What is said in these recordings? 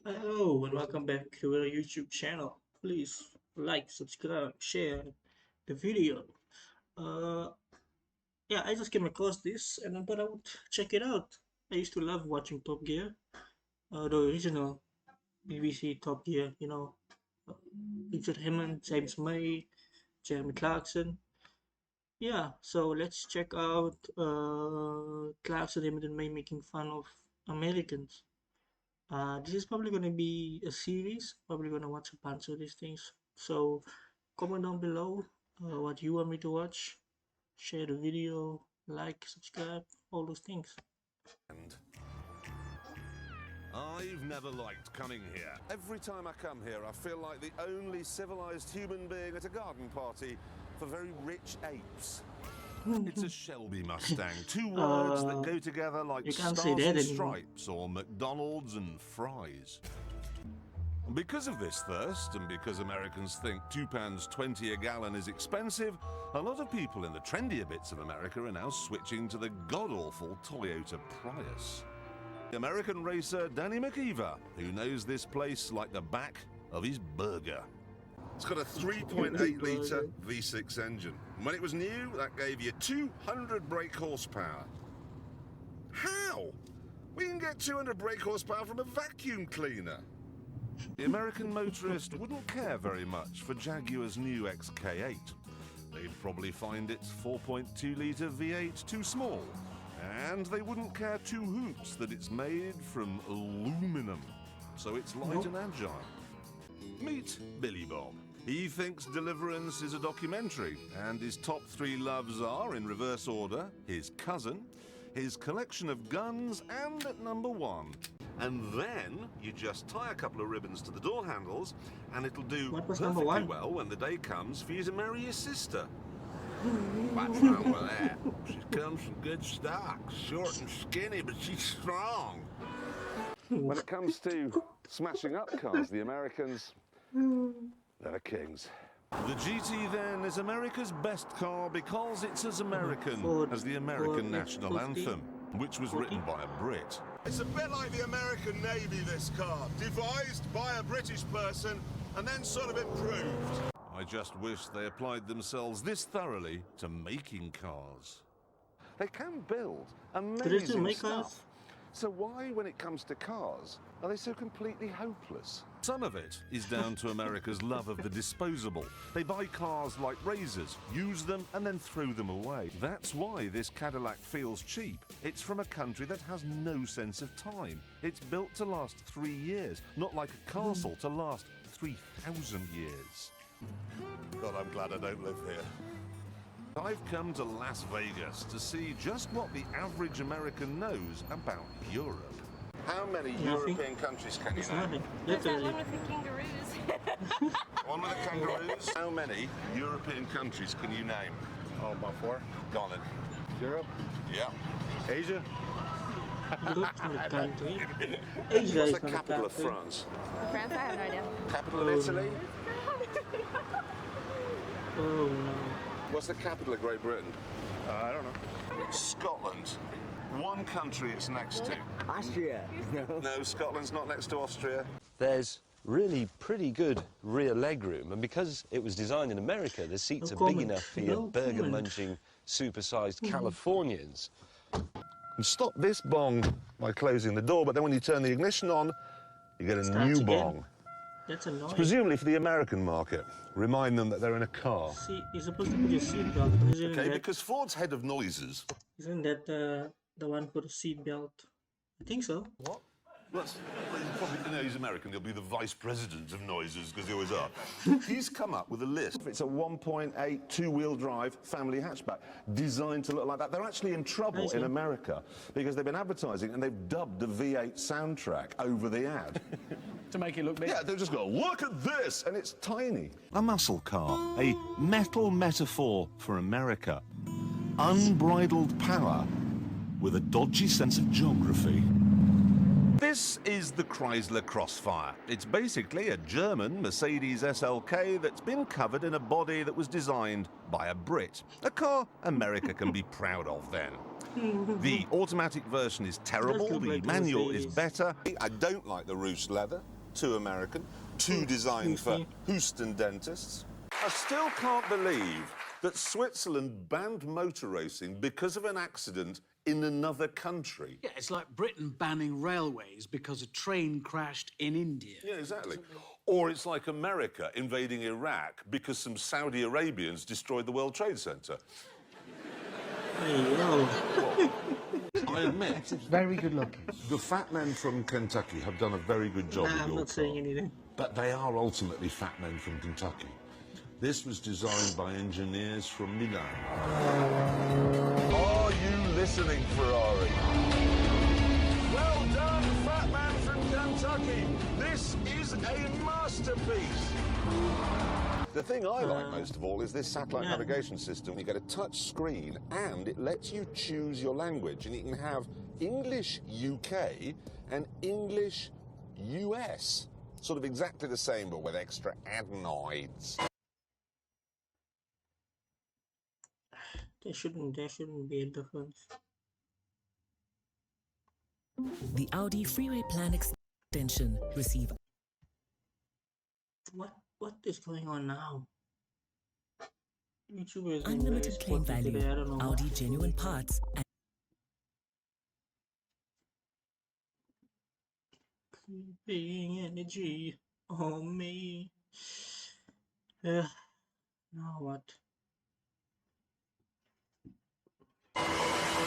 Hello and welcome back to our YouTube channel. Please like, subscribe, share the video. Uh, yeah, I just came across this and I thought I would check it out. I used to love watching Top Gear, the original BBC Top Gear. Uh, Richard Hammond, James May, Jeremy Clarkson. Yeah, so let's check out Clarkson, Hammond, and May making fun of Americans. This is probably going to be a series. Probably going to watch a bunch of these things. So comment down below what you want me to watch. Share the video, like, subscribe, all those things. And I've never liked coming here. Every time I come here, I feel like the only civilized human being at a garden party for very rich apes. It's a Shelby Mustang, two words that go together like You can't stars say that and anymore. stripes or McDonald's and fries. Because of this thirst, and because Americans think £2.20 a gallon is expensive, a lot of people in the trendier bits of America are now switching to the god-awful Toyota Prius. The American racer Danny McKeever, who knows this place like the back of his burger. It's got a 3.8 litre V6 engine. When it was new, that gave you 200 brake horsepower. How? We can get 200 brake horsepower from a vacuum cleaner. The American motorist wouldn't care very much for Jaguar's new XK8. They'd probably find its 4.2 litre V8 too small. And they wouldn't care two hoots that it's made from aluminum, so it's light and agile. Meet Billy Bob. He thinks Deliverance is a documentary, and his top three loves are, in reverse order, his cousin, his collection of guns, and at number one. And then you just tie a couple of ribbons to the door handles, and it'll do What was number perfectly one? well when the day comes for you to marry your sister. What's wrong with that? She comes from good stock, short and skinny, but she's strong. When it comes to smashing up cars, the Americans, they're the kings. The GT then is America's best car because it's as American as the American national anthem, which was written by a Brit. It's a bit like the American Navy, this car, devised by a British person and then sort of improved. I just wish they applied themselves this thoroughly to making cars. They can build Do they still amazing make stuff. cars? So why, when it comes to cars, are they so completely hopeless? Some of it is down to America's love of the disposable. They buy cars like razors, use them, and then throw them away. That's why this Cadillac feels cheap. It's from a country that has no sense of time. It's built to last 3 years, not like a castle to last 3,000 years. God, I'm glad I don't live here. I've come to Las Vegas to see just what the average American knows about Europe. How many European countries can you It's name? nothing. There's that Literally. one with the kangaroos. One with the kangaroos. How many European countries can you name? Oh, about four. Go on then. Europe, Yeah. Asia. Europe's not a country. Asia What's is the not a capital of country. France? France, I have no idea. Capital of Italy? Oh no. What's the capital of Great Britain? I don't know. Scotland. One country it's next to. Austria. No, Scotland's not next to Austria. There's really pretty good rear legroom, and because it was designed in America, the seats No are comment. big enough for your No burger-munching, supersized Californians. And stop this bong by closing the door, but then when you turn the ignition on, you get a Starts new again. bong. That's annoying. Presumably for the American market. Remind them that they're in a car. See, you're supposed to put your seatbelt on. Okay, because Ford's head of noises. Isn't that the one for the seatbelt? I think so. What? Well, he's American. He'll be the vice president of noises, because he always are. He's come up with a list. It's a 1.8 two-wheel drive family hatchback designed to look like that. They're actually in trouble in America because they've been advertising and they've dubbed the V8 soundtrack over the ad. To make it look big. Yeah, they've just got, look at this, and it's tiny. A muscle car, a metal metaphor for America. Unbridled power with a dodgy sense of geography. This is the Chrysler Crossfire. It's basically a German Mercedes SLK that's been covered in a body that was designed by a Brit. A car America can be proud of then. The automatic version is terrible, look the like the manual is Mercedes. better. I don't like the roost leather, too American, too designed for Houston dentists. I still can't believe that Switzerland banned motor racing because of an accident in another country. Yeah, it's like Britain banning railways because a train crashed in India. Yeah, exactly. Or it's like America invading Iraq because some Saudi Arabians destroyed the World Trade Center. Hey, yo. I admit, It's very good looking. the fat men from Kentucky have done a very good job Nah, with I'm your not saying car. anything. But they are ultimately fat men from Kentucky. This was designed by engineers from Milan. Are you listening, Ferrari? Well done, fat man from Kentucky. This is a masterpiece. The thing I like most of all is this satellite navigation system. You get a touch screen and it lets you choose your language, and you can have English UK and English US. Sort of exactly the same, but with extra adenoids. There shouldn't be a difference. The Audi Freeway Plan extension receive What is going on now? YouTubers been very unlimited claim spotty value, today. I don't know Audi why. genuine parts, and Creeping energy on me. Now what?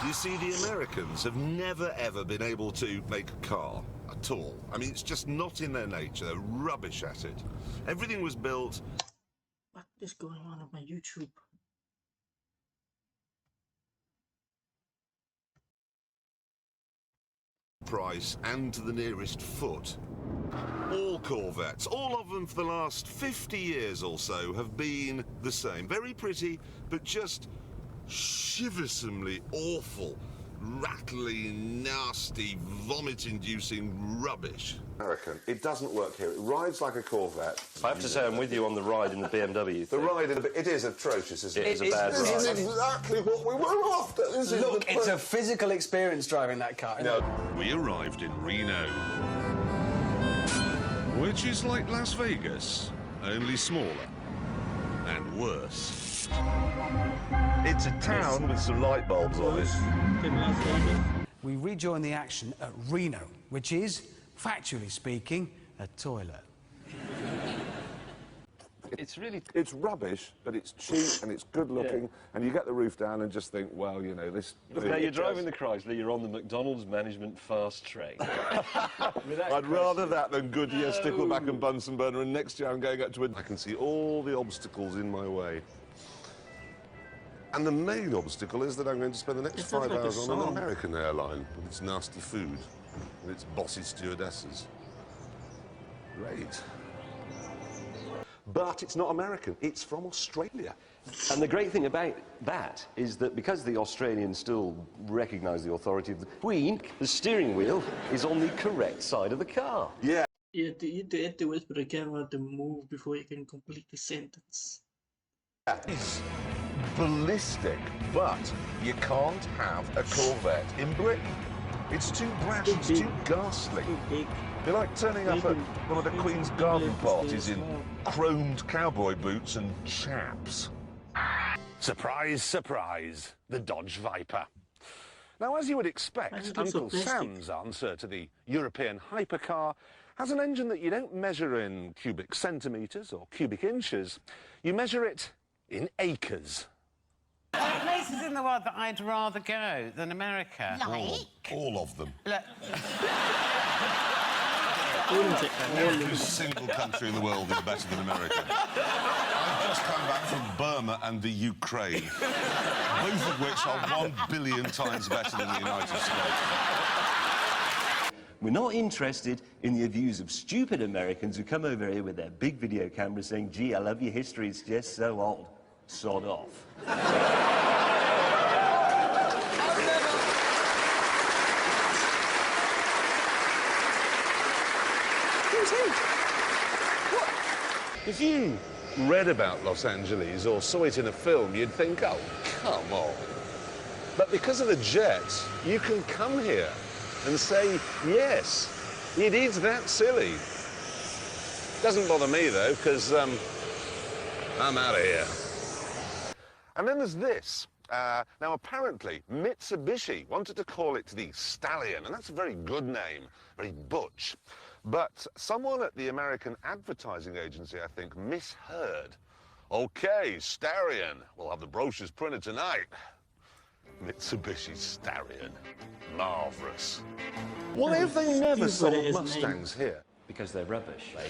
You see, the Americans have never ever been able to make a car at all. I mean, it's just not in their nature. They're rubbish at it. Everything was built What is going on with my YouTube? price and to the nearest foot. All Corvettes, all of them for the last 50 years or so, have been the same. Very pretty, but just shiversomely awful, rattly, nasty, vomit-inducing rubbish. American. It doesn't work here. It rides like a Corvette. I have to say I'm with you on the ride in the BMW The thing. ride, it is atrocious, isn't it? It is a bad This is ride. exactly what we were after. This is Look, the it's a physical experience driving that car. We arrived in Reno, which is like Las Vegas, only smaller and worse. It's a town with some light bulbs on it. Can Las Vegas? We rejoin the action at Reno, which is, factually speaking, a toilet. It's rubbish, but it's cheap and it's good looking, and you get the roof down and just think, well, you know, this... Now you're driving the Chrysler, you're on the McDonald's management fast train. I'd rather that than Goodyear, Stickleback and Bunsen burner, and next year I'm going up to it. I can see all the obstacles in my way. And the main obstacle is that I'm going to spend the next It sounds 5 like a hours on an song. American airline with its nasty food and its bossy stewardesses. Great. But it's not American, it's from Australia. And the great thing about that is that because the Australians still recognise the authority of the Queen, the steering wheel is on the correct side of the car. Yeah. You have to hit the whisper the camera to move before you can complete the sentence. It's ballistic, but you can't have a Corvette in Britain. It's too brash, it's too ghastly. Too big. You're like turning up at one of the Queen's garden parties in chromed cowboy boots and chaps. Surprise, surprise, the Dodge Viper. Now, as you would Why expect, is it so Uncle plastic? Sam's answer to the European hypercar has an engine that you don't measure in cubic centimetres or cubic inches. You measure it in acres. There are places in the world that I'd rather go than America. All of them. Look, Every single country in the world is better than America. I've just come back from Burma and the Ukraine, both of which are 1 billion times better than the United States. We're not interested in the views of stupid Americans who come over here with their big video cameras saying, gee, I love your history, it's just so old. Sod off. Who's he? If you read about Los Angeles or saw it in a film, you'd think, oh, come on. But because of the jet, you can come here and say, yes, it is that silly. Doesn't bother me, though, because I'm out of here. And then there's this. Now, apparently, Mitsubishi wanted to call it the Stallion, and that's a very good name, very butch. But someone at the American advertising agency, I think, misheard. Okay, Starion. We'll have the brochures printed tonight. Mitsubishi Starion. Marvellous. Why have they never sold Mustangs here? Because they're rubbish. I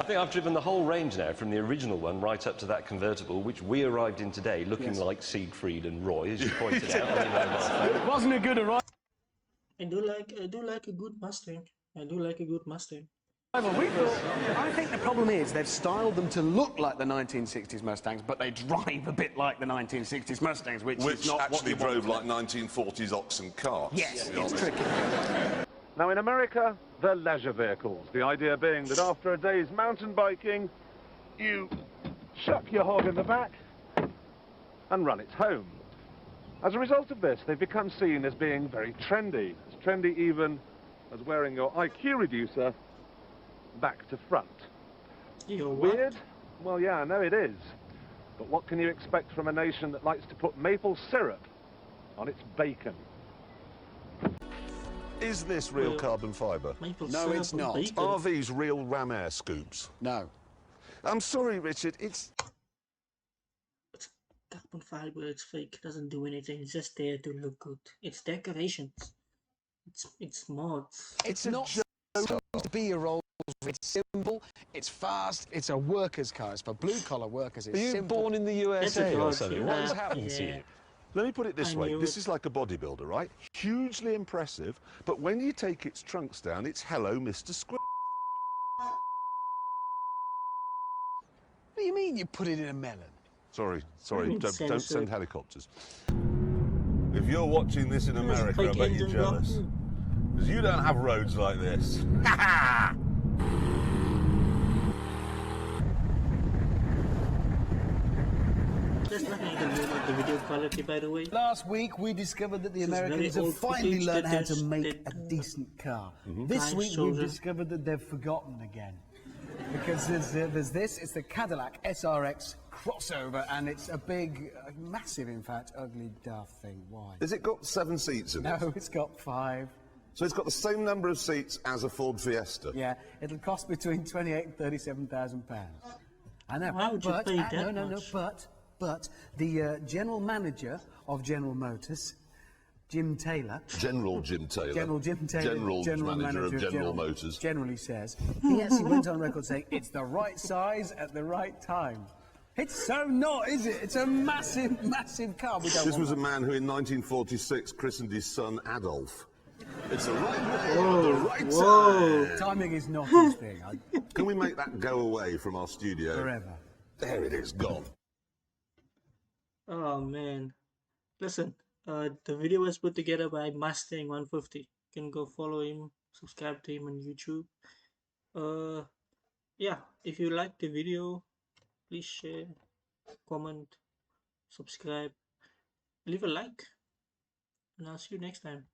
think I've driven the whole range now, from the original one right up to that convertible, which we arrived in today, looking like Siegfried and Roy, as you pointed out on your mobile phone. It wasn't a good arrival. I do like a good Mustang. I do like a good Mustang. I think the problem is they've styled them to look like the 1960s Mustangs, but they drive a bit like the 1960s Mustangs, which is not actually what you drove want. like 1940s oxen carts. Yes, to be it's honest. tricky. Now, in America, they're leisure vehicles. The idea being that after a day's mountain biking, you chuck your hog in the back and run it home. As a result of this, they've become seen as being very trendy. As trendy even as wearing your IQ reducer back to front. Yo, what? Weird? Well, yeah, I know it is. But what can you expect from a nation that likes to put maple syrup on its bacon? Is this real Well, carbon fibre? Maple No, syrup it's and not. bacon. Are these real Ram Air scoops? No. I'm sorry, Richard, it's... It's carbon fiber. It's fake. It doesn't do anything. It's just there to look good. It's decorations. It's mods. It's not supposed to be a Rolls. It's simple, it's fast, it's a worker's car. It's for blue-collar workers. It's Are you simple. born in the It's a USA or dog, something? yeah. What has happened to Yeah. you? Let me put it this I way. knew This it. is like a bodybuilder, right? Hugely impressive, but when you take its trunks down, it's hello, Mr. Squid. What do you mean you put it in a melon? Sorry, mean don't censored? send helicopters. If you're watching this in America, I fake bet you're engine block. jealous. Because you don't have roads like this. There's nothing you can do about the video quality, by the way. Last week we discovered that the This is very Americans have old finally footage learned how to that make a decent car. This Guys, week we've soldier. discovered that they've forgotten again. Because there's this, it's the Cadillac SRX crossover, and it's a big, massive, in fact, ugly, daft thing. Why? Has it got 7 seats in it? No, it's got 5. So it's got the same number of seats as a Ford Fiesta? Yeah, it'll cost between 28 and 37,000 pounds. I know. Why would you but, pay that no, much? but the general manager of General Motors, Jim Taylor. General Jim Taylor. General Jim Taylor, General manager of General Motors. generally says, he actually went on record saying it's the right size at the right time. It's so not, is it? It's a massive, massive car. We don't This want was a that. man who in 1946 christened his son Adolf. It's the right way, the right time. Timing is not his thing. Can we make that go away from our studio? Forever. There it is, gone. Oh man, listen. The video was put together by Mustang 150. You can go follow him, subscribe to him on YouTube. Yeah, if you like the video, please share, comment, subscribe, leave a like, and I'll see you next time.